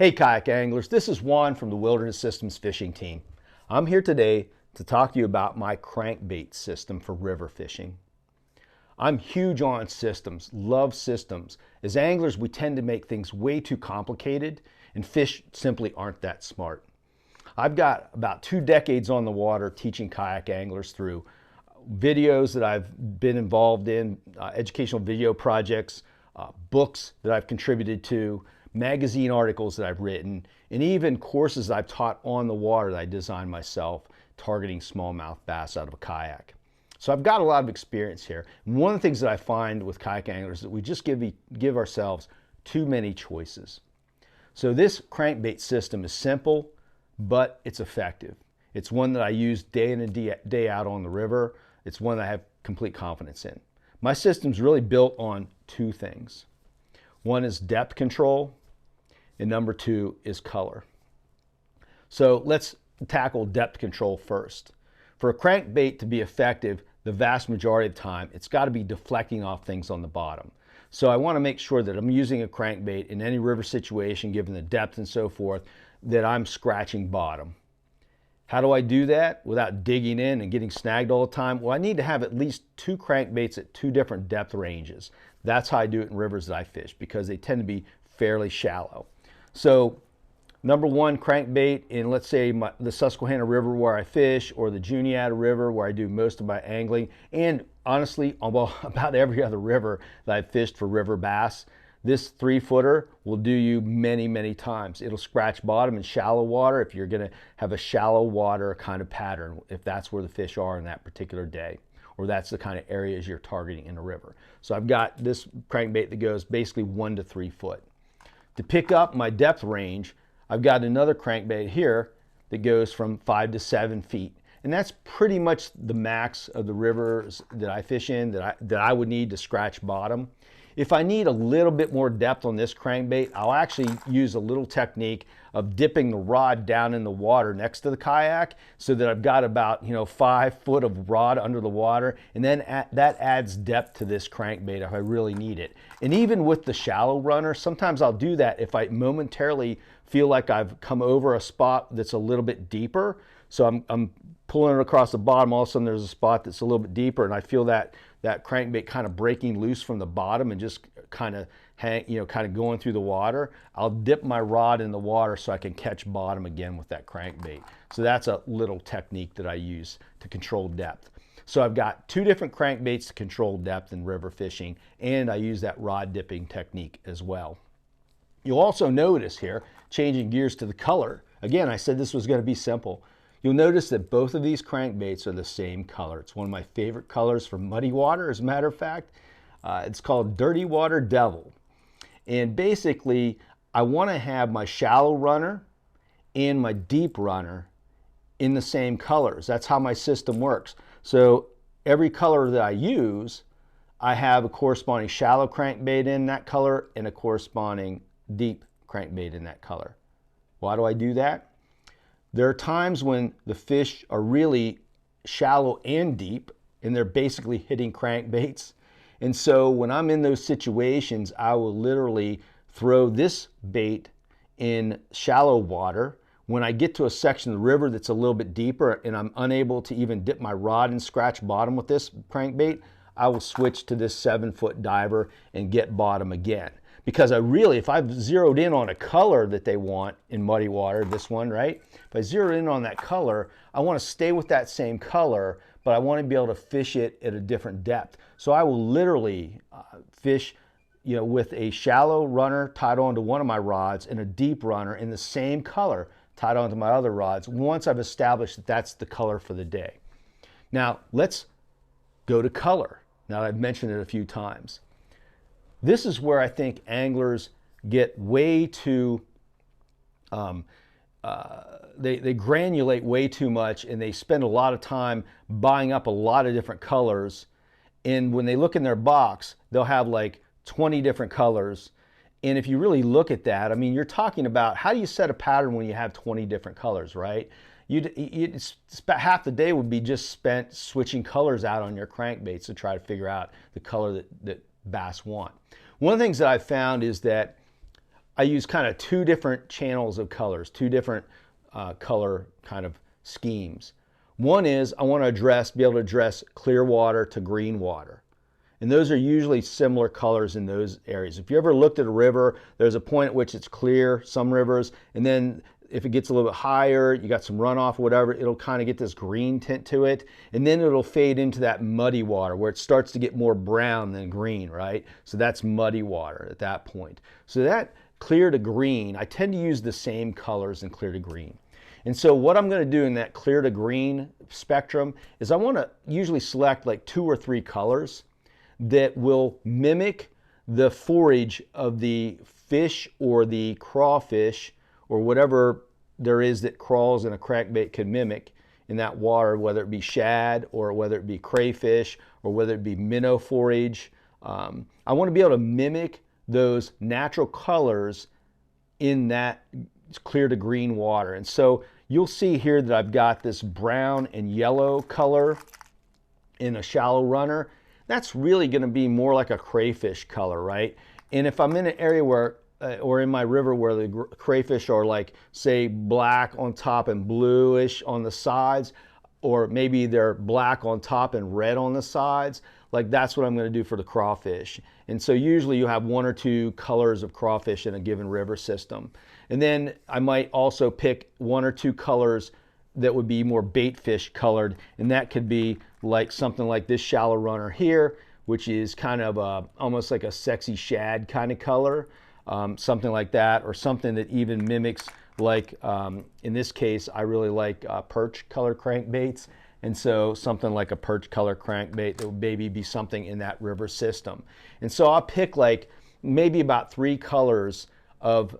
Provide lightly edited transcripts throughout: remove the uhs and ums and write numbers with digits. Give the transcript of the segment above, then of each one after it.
Hey kayak anglers, this is Juan from the Wilderness Systems fishing team. I'm here today to talk to you about my crankbait system for river fishing. I'm huge on systems, love systems. As anglers, we tend to make things way too complicated, and fish simply aren't that smart. I've got about 2 decades on the water teaching kayak anglers through videos that I've been involved in, educational video projects, books that I've contributed to, magazine articles that I've written, and even courses I've taught on the water that I designed myself, targeting smallmouth bass out of a kayak. So I've got a lot of experience here. And one of the things that I find with kayak anglers is that we just give ourselves too many choices. So this crankbait system is simple, but it's effective. It's one that I use day in and day out on the river. It's one that I have complete confidence in. My system's really built on 2 things. One is depth control, and number 2 is color. So let's tackle depth control first. For a crankbait to be effective, the vast majority of the time, it's got to be deflecting off things on the bottom. So I want to make sure that I'm using a crankbait in any river situation, given the depth and so forth, that I'm scratching bottom. How do I do that without digging in and getting snagged all the time? Well, I need to have at least 2 crankbaits at 2 different depth ranges. That's how I do it in rivers that I fish, because they tend to be fairly shallow. So number 1 crankbait in, let's say, the Susquehanna River where I fish, or the Juniata River where I do most of my angling, and honestly, about every other river that I've fished for river bass, this 3-footer will do you many, many times. It'll scratch bottom in shallow water if you're going to have a shallow water kind of pattern, if that's where the fish are in that particular day, or that's the kind of areas you're targeting in a river. So I've got this crankbait that goes basically 1 to 3 foot. To pick up my depth range, I've got another crankbait here that goes from 5 to 7 feet. And that's pretty much the max of the rivers that I fish in that I would need to scratch bottom. If I need a little bit more depth on this crankbait, I'll actually use a little technique of dipping the rod down in the water next to the kayak, so that I've got about 5 foot of rod under the water, and then that adds depth to this crankbait if I really need it. And even with the shallow runner, sometimes I'll do that if I momentarily feel like I've come over a spot that's a little bit deeper. So I'm pulling it across the bottom, all of a sudden there's a spot that's a little bit deeper, and I feel that crankbait kind of breaking loose from the bottom and just kind of going through the water. I'll dip my rod in the water so I can catch bottom again with that crankbait. So that's a little technique that I use to control depth. So I've got 2 different crankbaits to control depth in river fishing, and I use that rod dipping technique as well. You'll also notice here, changing gears to the color. Again, I said this was going to be simple. You'll notice that both of these crankbaits are the same color. It's one of my favorite colors for muddy water, as a matter of fact. It's called Dirty Water Devil. And basically, I want to have my shallow runner and my deep runner in the same colors. That's how my system works. So every color that I use, I have a corresponding shallow crankbait in that color and a corresponding deep crankbait in that color. Why do I do that? There are times when the fish are really shallow and deep, and they're basically hitting crankbaits. And so when I'm in those situations, I will literally throw this bait in shallow water. When I get to a section of the river that's a little bit deeper and I'm unable to even dip my rod and scratch bottom with this crankbait, I will switch to this 7-foot diver and get bottom again. Because if I've zeroed in on a color that they want in muddy water, this one, right? If I zero in on that color, I want to stay with that same color, but I want to be able to fish it at a different depth. So I will literally fish with a shallow runner tied onto one of my rods and a deep runner in the same color tied onto my other rods, once I've established that that's the color for the day. Now, let's go to color. Now, I've mentioned it a few times. This is where I think anglers get way too, they granulate way too much, and they spend a lot of time buying up a lot of different colors. And when they look in their box, they'll have like 20 different colors. And if you really look at that, I mean, you're talking about how do you set a pattern when you have 20 different colors, right? Half the day would be just spent switching colors out on your crankbaits to try to figure out the color that bass want. One of the things that I've found is that I use kind of two different channels of colors, two different color kind of schemes. One is I want to be able to address clear water to green water. And those are usually similar colors in those areas. If you ever looked at a river, there's a point at which it's clear, some rivers, and then if it gets a little bit higher, you got some runoff or whatever, it'll kind of get this green tint to it, and then it'll fade into that muddy water where it starts to get more brown than green, right? So that's muddy water at that point. So that clear to green, I tend to use the same colors in clear to green. And so what I'm going to do in that clear to green spectrum is I want to usually select like 2 or 3 colors that will mimic the forage of the fish or the crawfish or whatever there is that crawls and a crankbait can mimic in that water, whether it be shad or whether it be crayfish or whether it be minnow forage. I want to be able to mimic those natural colors in that clear to green water. And so you'll see here that I've got this brown and yellow color in a shallow runner. That's really going to be more like a crayfish color, right? And if I'm in an area where, or in my river where the crayfish are like, say, black on top and bluish on the sides, or maybe they're black on top and red on the sides, like that's what I'm going to do for the crawfish. And so usually you have 1 or 2 colors of crawfish in a given river system. And then I might also pick 1 or 2 colors that would be more bait fish colored, and that could be like something like this shallow runner here, which is kind of almost like a sexy shad kind of color, something like that, or something that even mimics like, in this case, I really like perch color crankbaits, and so something like a perch color crankbait that would maybe be something in that river system. And so I'll pick like maybe about 3 colors of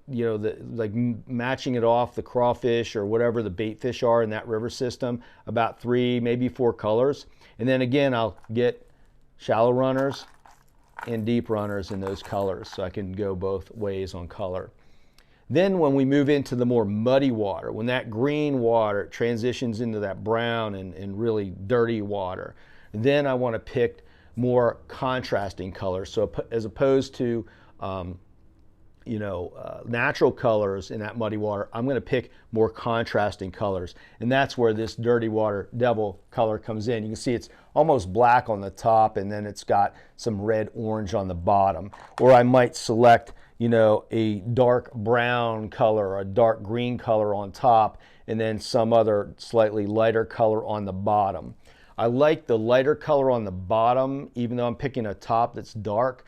you know, like matching it off the crawfish or whatever the bait fish are in that river system, about 3, maybe 4 colors. And then again, I'll get shallow runners and deep runners in those colors, so I can go both ways on color. Then when we move into the more muddy water, when that green water transitions into that brown and really dirty water, then I want to pick more contrasting colors. So as opposed to natural colors in that muddy water, I'm going to pick more contrasting colors. And that's where this dirty water devil color comes in. You can see it's almost black on the top, and then it's got some red orange on the bottom. Or I might select, a dark brown color or a dark green color on top, and then some other slightly lighter color on the bottom. I like the lighter color on the bottom, even though I'm picking a top that's dark,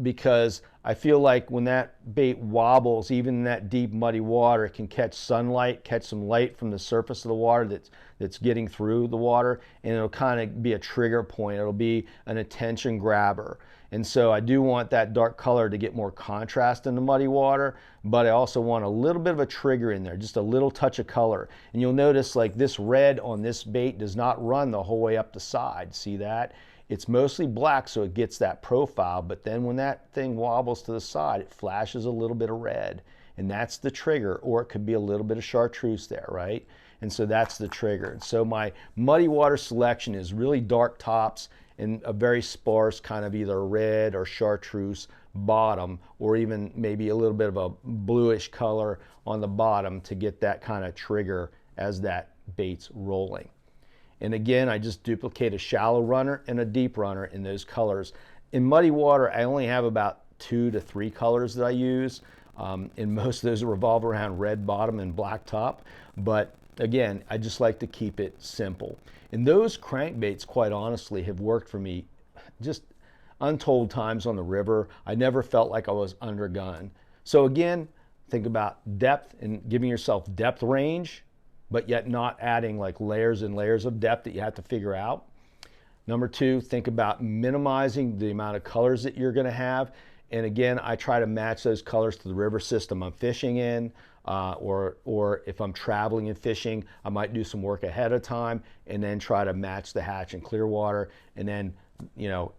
because I feel like when that bait wobbles, even in that deep muddy water, it can catch sunlight, catch some light from the surface of the water that's getting through the water, and it'll kind of be a trigger point. It'll be an attention grabber. And so I do want that dark color to get more contrast in the muddy water, but I also want a little bit of a trigger in there, just a little touch of color. And you'll notice like this red on this bait does not run the whole way up the side. See that? It's mostly black, so it gets that profile, but then when that thing wobbles to the side, it flashes a little bit of red, and that's the trigger, or it could be a little bit of chartreuse there, right? And so that's the trigger. And so my muddy water selection is really dark tops and a very sparse kind of either red or chartreuse bottom, or even maybe a little bit of a bluish color on the bottom to get that kind of trigger as that bait's rolling. And again, I just duplicate a shallow runner and a deep runner in those colors. In muddy water, I only have about 2 to 3 colors that I use. And most of those revolve around red bottom and black top. But again, I just like to keep it simple. And those crankbaits, quite honestly, have worked for me just untold times on the river. I never felt like I was undergun. So again, think about depth and giving yourself depth range, but yet not adding like layers and layers of depth that you have to figure out. Number 2, think about minimizing the amount of colors that you're going to have. And again, I try to match those colors to the river system I'm fishing in, or if I'm traveling and fishing, I might do some work ahead of time and then try to match the hatch in clear water. And then,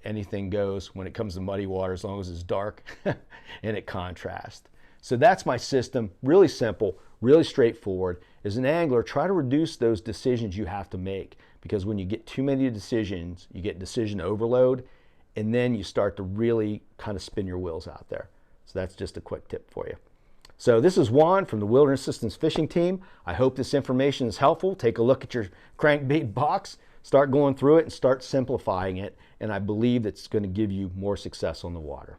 anything goes when it comes to muddy water, as long as it's dark and it contrasts. So that's my system, really simple, really straightforward. As an angler, try to reduce those decisions you have to make, because when you get too many decisions, you get decision overload, and then you start to really kind of spin your wheels out there. So So that's just a quick tip for you. So this is Juan from the Wilderness Systems Fishing Team. I hope this information is helpful. Take a look at your crankbait box, start going through it and start simplifying it. And I believe it's going to give you more success on the water.